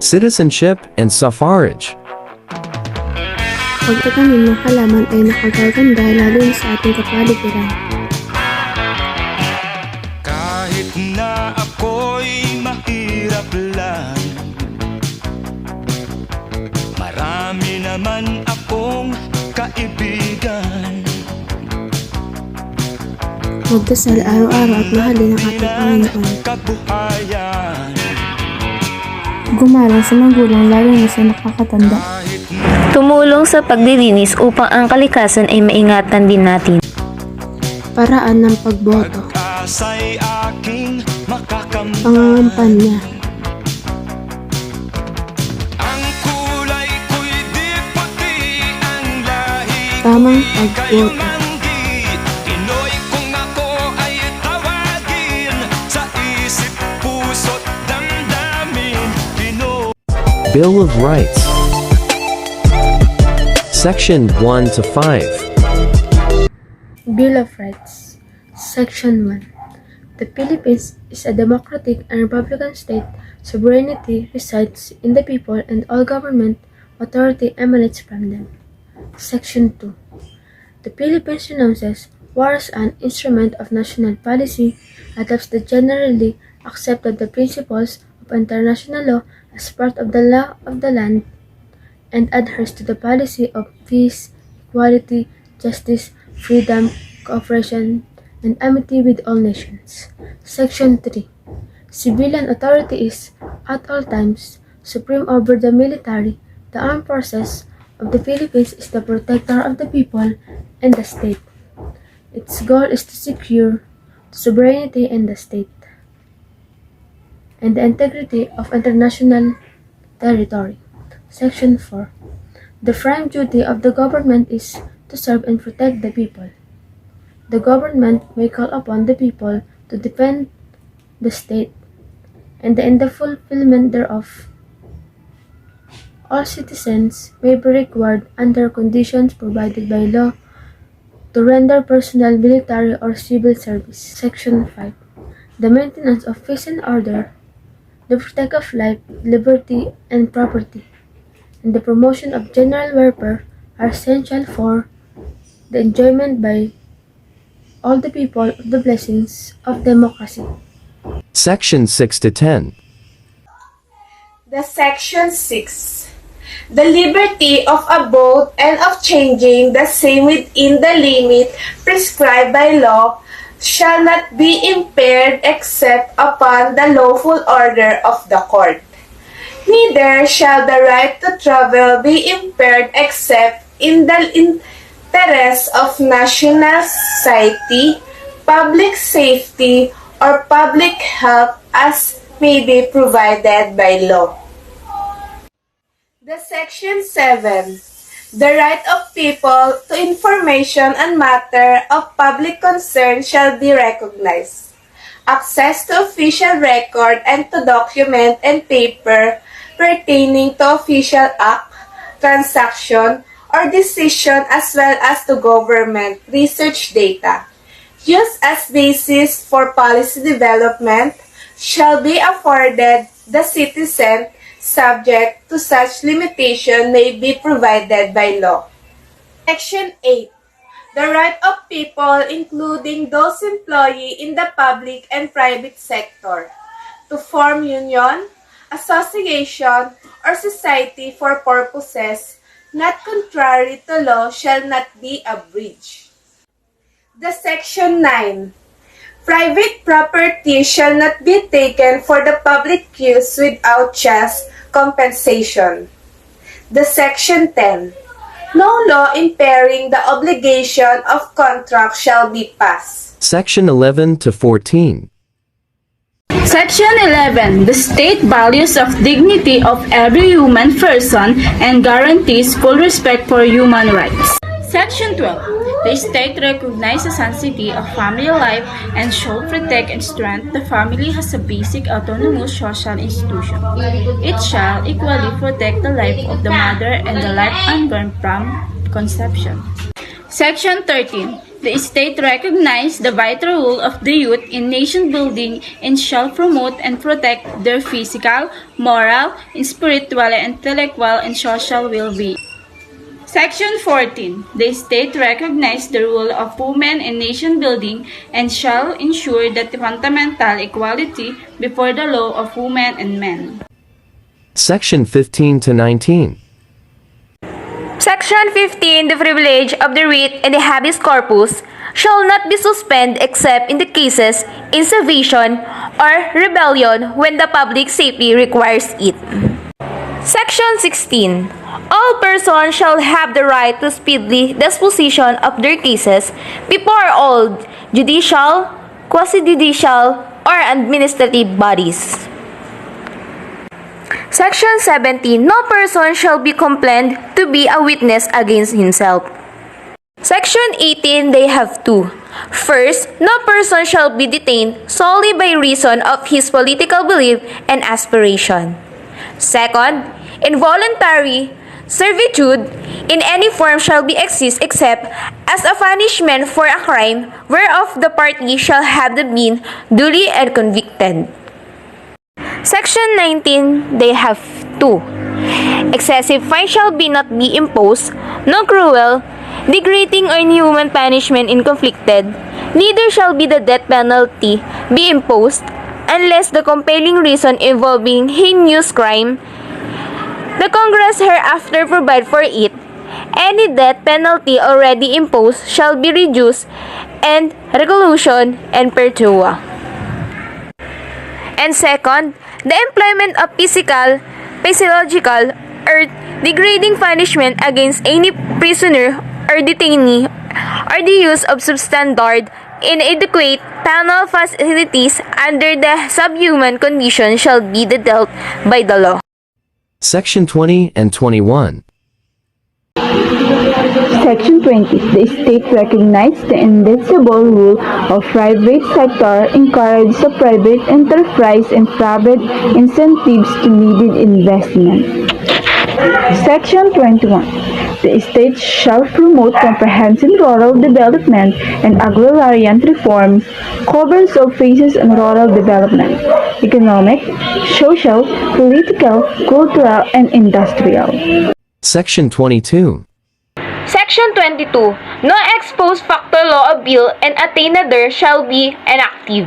Citizenship and suffrage. Pagtatanim ng halaman ay nakagaganda lalo na sa ating kapaligiran. Kahit na ako'y mahirap lang, marami naman akong kaibigan. Magdasal araw-araw at mahalin ang ating Panginoon. Kabuhayan. Gumalang sa magulang lalo na sa nakakatanda. Tumulong sa paglilinis upang ang kalikasan ay maingatan din natin. Paraan ng pagboto. Pag-asa'y aking makakamtan. Pangangampanya. Ang kulay ko'y di puti, ang lahi Tamang ko'y pagboto. kayamanggit. Pinoy kung ako ay tawagin, sa isip, puso't damdamin. Pinoy. Bill of Rights. Section 1 to 5. Bill of Rights. Section 1. The Philippines is a democratic and republican state. Sovereignty resides in the people and all government authority emanates from them. Section 2. The Philippines renounces war as an instrument of national policy, adopts the generally accepted the principles of international law as part of the law of the land, and adheres to the policy of peace, equality, justice, freedom, cooperation, and amity with all nations. Section 3. Civilian authority is, at all times, supreme over the military. The armed forces of the Philippines is the protector of the people and the state. Its goal is to secure the sovereignty in the state and the integrity of international territory. Section 4. The prime duty of the government is to serve and protect the people. The government may call upon the people to defend the state, and in the fulfillment thereof, all citizens may be required under conditions provided by law to render personal, military, or civil service. Section 5. The maintenance of peace and order, the protection of life, liberty, and property, and the promotion of general welfare are essential for the enjoyment by all the people of the blessings of democracy. Section 6 to 10. The Section 6. The liberty of a vote and of changing the same within the limit prescribed by law shall not be impaired except upon the lawful order of the court. Neither shall the right to travel be impaired except in the interest of national society, public safety, or public health as may be provided by law. The Section 7. The right of people to information on matter of public concern shall be recognized. Access to official record and to document and paper pertaining to official act, transaction, or decision as well as to government research data, used as basis for policy development, shall be afforded the citizen subject to such limitation may be provided by law. Section 8. The right of people, including those employed in the public and private sector, to form union, association, or society for purposes not contrary to law shall not be abridged. The Section 9. Private property shall not be taken for the public use without just compensation. The Section 10. No law impairing the obligation of contract shall be passed. Section 11 to 14. Section 11. The state values of dignity of every human person and guarantees full respect for human rights. Section 12. The state recognizes the sanctity of family life and shall protect and strengthen the family as a basic autonomous social institution. It shall equally protect the life of the mother and the life unborn from conception. Section 13. The state recognizes the vital role of the youth in nation building and shall promote and protect their physical, moral, spiritual, intellectual, and social well-being. Section 14. The state recognizes the role of women in nation building and shall ensure that the fundamental equality before the law of women and men. Section 15 to 19. Section 15. The privilege of the writ and the habeas corpus shall not be suspended except in the cases insurrection or rebellion when the public safety requires it. Section 16. All persons shall have the right to speedy disposition of their cases before all judicial, quasi-judicial, or administrative bodies. Section 17. No person shall be compelled to be a witness against himself. Section 18. They have two. First, no person shall be detained solely by reason of his political belief and aspiration. Second, involuntary servitude in any form shall be exist except as a punishment for a crime whereof the party shall have been duly and convicted. Section 19. They have two. Excessive fine shall not be imposed, no cruel, degrading or inhuman punishment inflicted, neither shall be the death penalty be imposed unless the compelling reason involving heinous crime the Congress hereafter provide for it. Any death penalty already imposed shall be reduced and reclusion and perpetua. And second, the employment of physical, physiological, or degrading punishment against any prisoner or detainee, or the use of substandard, inadequate penal facilities under the subhuman condition shall be dealt by the law. Section 20 and 21. Section 20. The state recognizes the indivisible rule of private sector, encourages the private enterprise and private incentives to needed investment. Section 21. The state shall promote comprehensive rural development and agrarian reform, covers all phases in rural development, economic, social, political, cultural, and industrial. Section 22. Section 22. No ex post facto law of bill and attaineder shall be enacted.